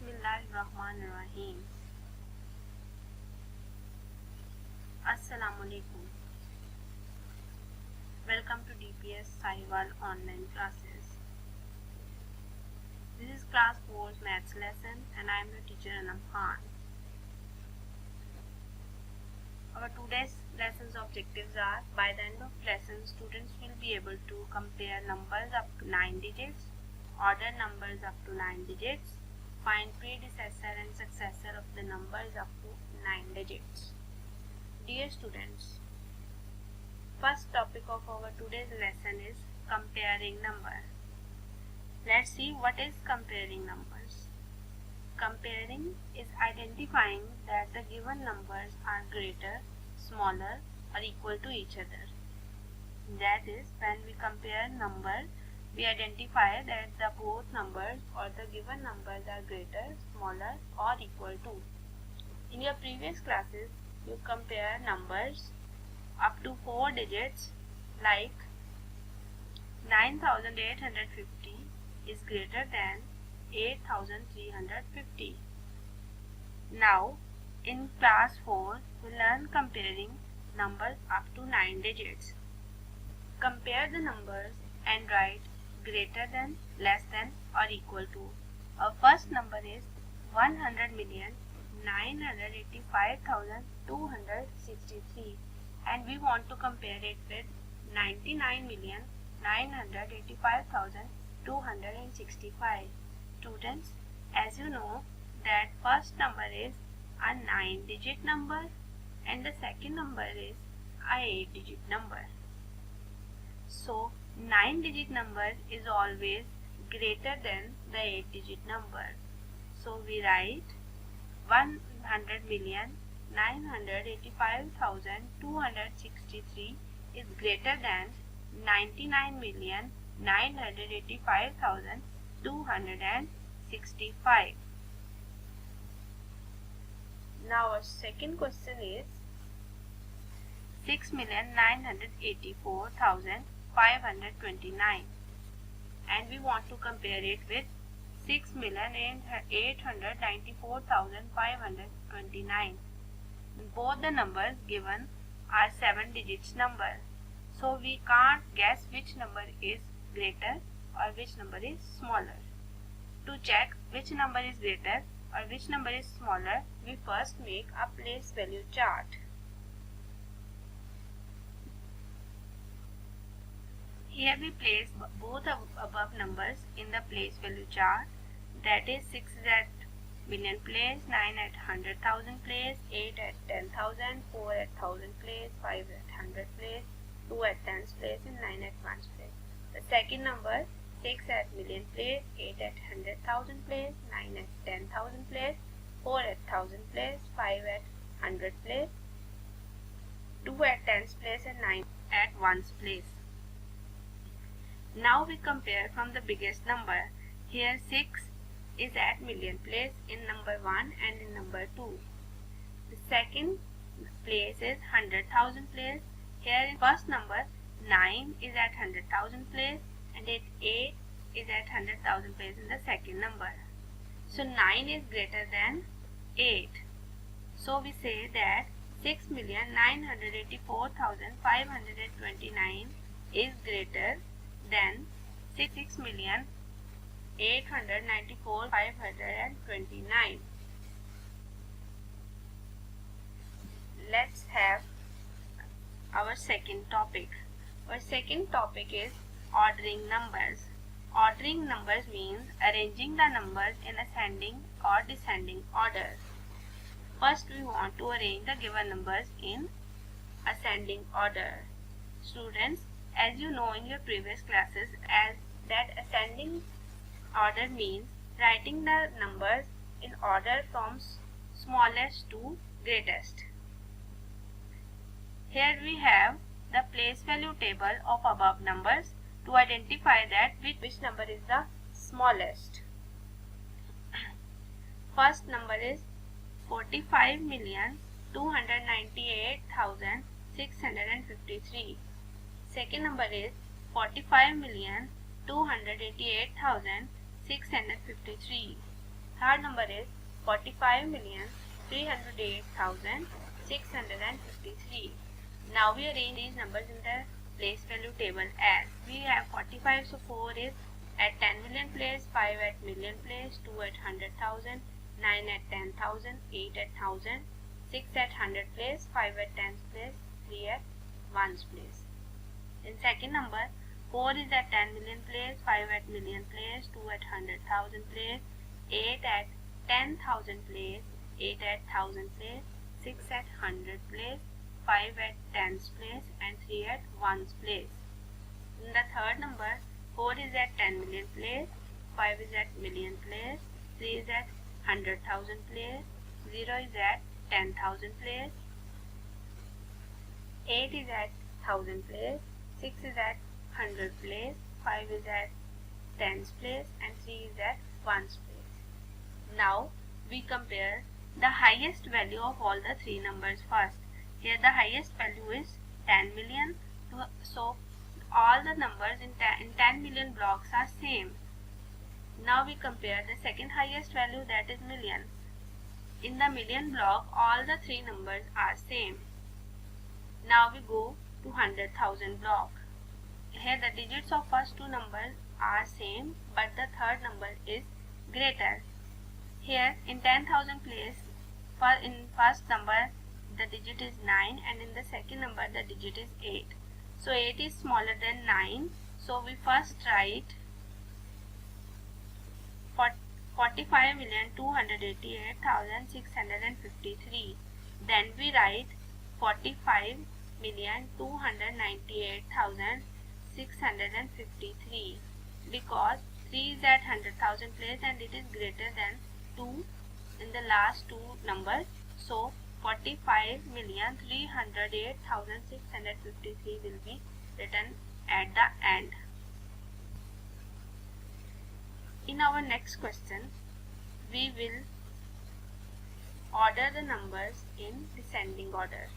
Bismillahirrahmanirrahim. Assalamualaikum. Welcome to DPS Sahiwal online classes. This is class 4's maths lesson and I am your teacher Anum. Our today's lesson's objectives are: by the end of lesson, students will be able to compare numbers up to 9 digits, order numbers up to 9 digits, find predecessor and successor of the numbers up to 9 digits. Dear students, first topic of our today's lesson is comparing numbers. Let's see what is comparing numbers. Comparing is identifying that the given numbers are greater, smaller, or equal to each other. That is, when we compare numbers, we identify that the both numbers or the given numbers are greater, smaller, or equal to. In your previous classes, you compare numbers up to 4 digits, like 9850 is greater than 8350. Now, in class 4, we learn comparing numbers up to 9 digits. Compare the numbers and write greater than, less than, or equal to. Our first number is 100,985,263 and we want to compare it with 99,985,265. Students, as you know that first number is a 9-digit number and the second number is a 8-digit number. So 9-digit number is always greater than the 8-digit number. So we write 100,985,263 is greater than 99,985,265. Now our second question is 6,984,529 and we want to compare it with 6,894,529. Both the numbers given are 7 digits number. So we can't guess which number is greater or which number is smaller. To check which number is greater or which number is smaller, we first make a place value chart. Here we place both above numbers in the place value chart. That is 6 is at million place, 9 at 100,000 place, 8 at 10,000, 4 at 1,000 place, 5 at 100 place, 2 at tens place and 9 at ones place. The second number 6 at million place, 8 at 100,000 place, 9 at 10,000 place, 4 at 1,000 place, 5 at 100 place, 2 at tens place and 9 at ones place. Now we compare from the biggest number. Here 6 is at million place in number 1 and in number 2. The second place is 100,000 place. Here in first number 9 is at 100,000 place and 8 is at 100,000 place in the second number. So 9 is greater than 8. So we say that 6,984,529 is greater than 6,894,529. Let's have our second topic. Our second topic is ordering numbers. Ordering numbers means arranging the numbers in ascending or descending order. First we want to arrange the given numbers in ascending order. Students, as you know in your previous classes, as that ascending order means writing the numbers in order from smallest to greatest. Here we have the place value table of above numbers to identify that which number is the smallest. First number is 45,298,653. Second number is 45,288,653. Third number is 45,308,653. Now we arrange these numbers in the place value table as we have 45, so 4 is at 10 million place, 5 at million place, 2 at 100,000, 9 at 10,000, 8 at 1,000, 6 at 100 place, 5 at 10's place, 3 at 1's place. In second number, 4 is at 10 million place, 5 at million place, 2 at 100,000 place, 8 at 10,000 place, 8 at 1,000 place, 6 at 100 place, 5 at 10's place, and 3 at 1's place. In the third number, 4 is at 10 million place, 5 is at million place, 3 is at 100,000 place, 0 is at 10,000 place, 8 is at 1,000 place, 6 is at 100 place, 5 is at 10's place, and 3 is at 1's place. Now we compare the highest value of all the three numbers first. Here the highest value is 10 million, so all the numbers in 10 million blocks are same. Now we compare the second highest value, that is million. In the million block all the three numbers are same. Now we go to 100,000 block. Here the digits of first two numbers are same, but the third number is greater. Here in 10,000 place, in first number the digit is 9 and in the second number the digit is 8. So 8 is smaller than 9. So we first write 45,288,653. Then we write 45,298,653 because 3 is at 100,000 place and it is greater than 2 in the last two numbers. So 45,308,653 will be written at the end. In our next question, we will order the numbers in descending order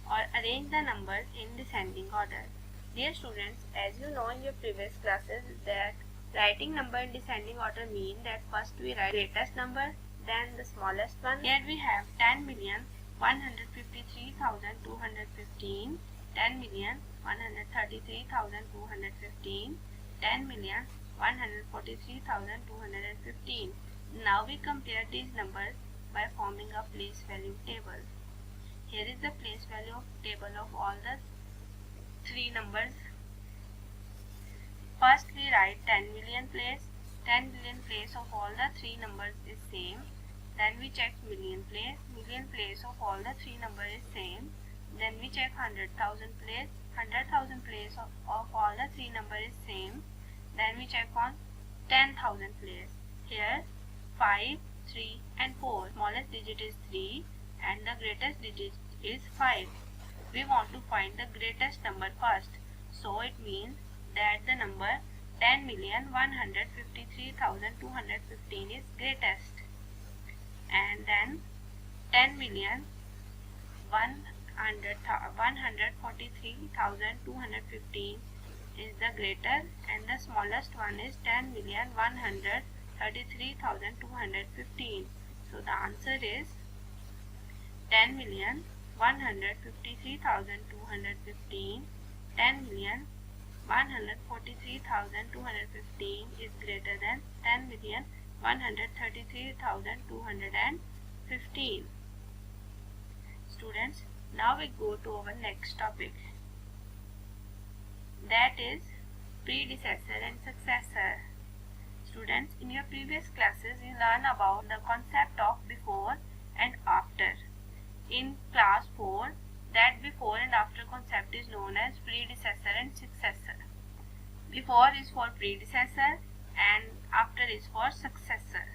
or arrange the numbers in descending order. Dear students, as you know in your previous classes that writing number in descending order mean that first we write greatest number, then the smallest one. Here we have 10,153,215, 10,133,215, 10,143,215. Now we compare these numbers by forming a place value table. Here is the place value table of all the three numbers. First we write 10 million place. 10 million place of all the three numbers is same. Then we check million place. Million place of all the three numbers is same. Then we check 100,000 place. 100,000 place of all the three numbers is same. Then we check on 10,000 place. Here 5, 3 and 4. Smallest digit is 3 and the greatest digit is 5. We want to find the greatest number first. So it means that the number 10,153,215 is greatest. And then 10,143,215 is the greater and the smallest one is 10,133,215. So the answer is 10,153,215. 10,143,215 is greater than 10,133,215. Students, now we go to our next topic, that is predecessor and successor. Students, in your previous classes you learn about the concept of before and after. In class 4, that before and after concept is known as predecessor and successor. Before is for predecessor and after is for successor.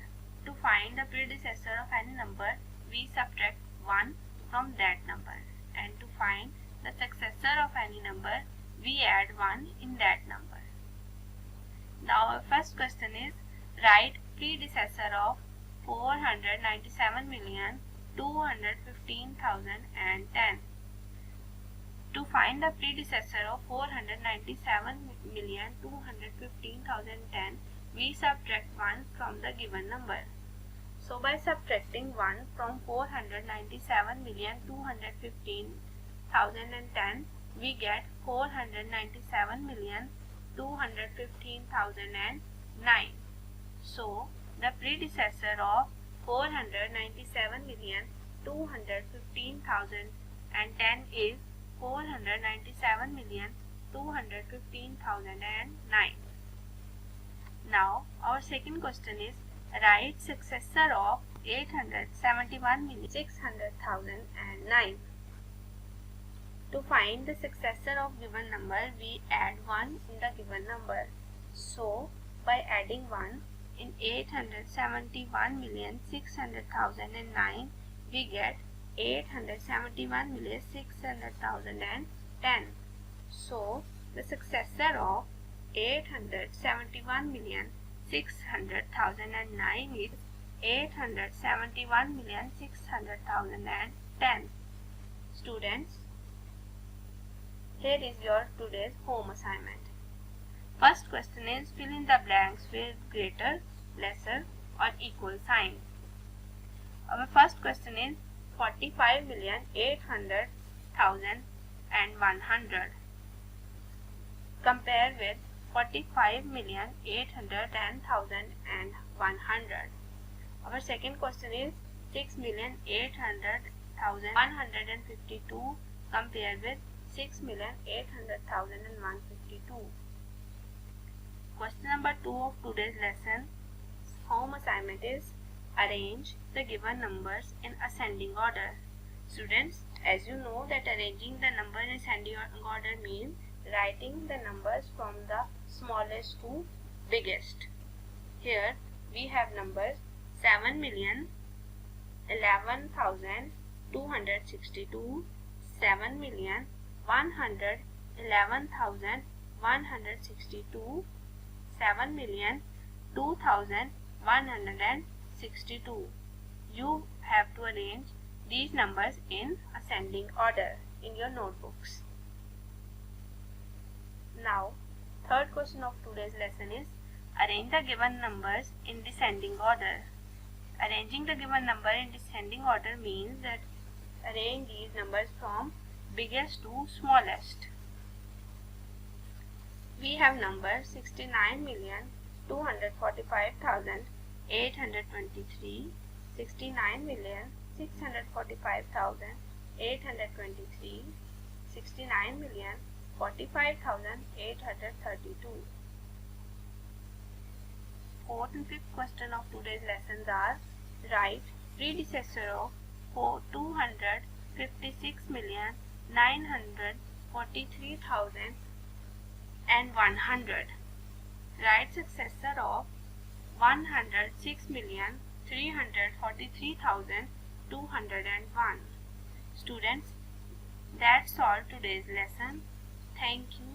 To find the predecessor of any number, we subtract 1 from that number, and to find the successor of any number, we add 1 in that number. Now our first question is, write predecessor of 497,215,010. To find the predecessor of 497,215,010, we subtract 1 from the given number. So by subtracting 1 from 497,215,010, we get 497,215,009. So the predecessor of 497,215,010 is 497,215,009. Now our second question is, write successor of 871,600,009. To find the successor of given number, we add 1 in the given number. So by adding 1 in 871,600,009, we get 871,600,010. So the successor of 871,600,009 is 871,600,010. Students, here is your today's home assignment. First question is, fill in the blanks with greater, lesser or equal sign. Our first question is 45,800,100. Compare with 45,810,100. Our second question is 6,800,152. Compare with 6,800,152. Question number 2 of today's lesson home assignment is, arrange the given numbers in ascending order. Students, as you know that arranging the number in ascending order means writing the numbers from the smallest to biggest. Here we have numbers 7,011,262, 7,111,162, 7,02,162. You have to arrange these numbers in ascending order in your notebooks. Now, third question of today's lesson is, arrange the given numbers in descending order. Arranging the given number in descending order means that arrange these numbers from biggest to smallest. We have numbers 69,245,823, 69,645,823, 69,045,832. Fourth and fifth question of today's lessons are, write predecessor of 256,943,100. Write successor of 106,343,201. Students, that's all today's lesson. Thank you.